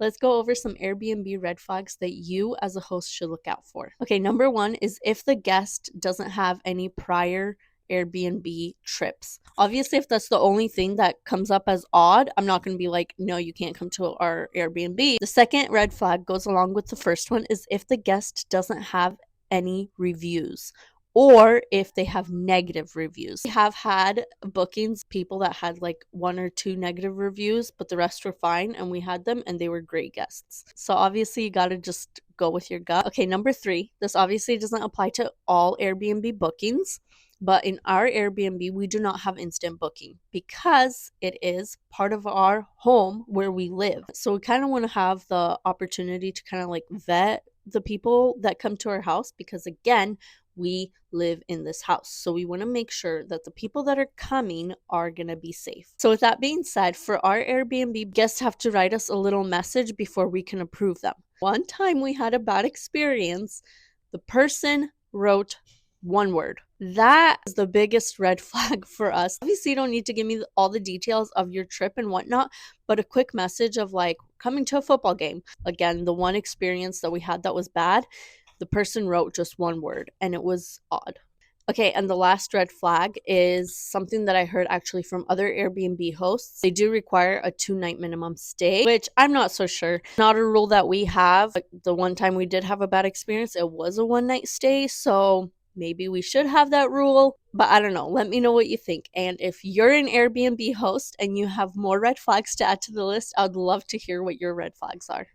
Let's go over some Airbnb red flags that you as a host should look out for. Okay, number one is if the guest doesn't have any prior Airbnb trips. Obviously, if that's the only thing that comes up as odd, I'm not going to be like, no, you can't come to our Airbnb. The second red flag goes along with the first one is if the guest doesn't have any reviews or if they have negative reviews. We have had bookings, people that had like one or two negative reviews, but the rest were fine, and we had them and they were great guests. So obviously you got to just go with your gut. Okay, number three, this obviously doesn't apply to all Airbnb bookings, but in our Airbnb, we do not have instant booking because it is part of our home where we live. So we kind of want to have the opportunity to kind of like vet the people that come to our house because, again, we live in this house. So we want to make sure that the people that are coming are going to be safe. So with that being said, for our Airbnb, guests have to write us a little message before we can approve them. One time we had a bad experience. The person wrote one word. That is the biggest red flag for us. Obviously, you don't need to give me all the details of your trip and whatnot, but a quick message of like coming to a football game. Again, the one experience that we had that was bad, the person wrote just one word and it was odd. Okay, and the last red flag is something that I heard actually from other Airbnb hosts. They do require a 2-night minimum stay, which I'm not so sure. Not a rule that we have. The one time we did have a bad experience, it was a 1-night stay, so maybe we should have that rule, but I don't know. Let me know what you think. And if you're an Airbnb host and you have more red flags to add to the list, I'd love to hear what your red flags are.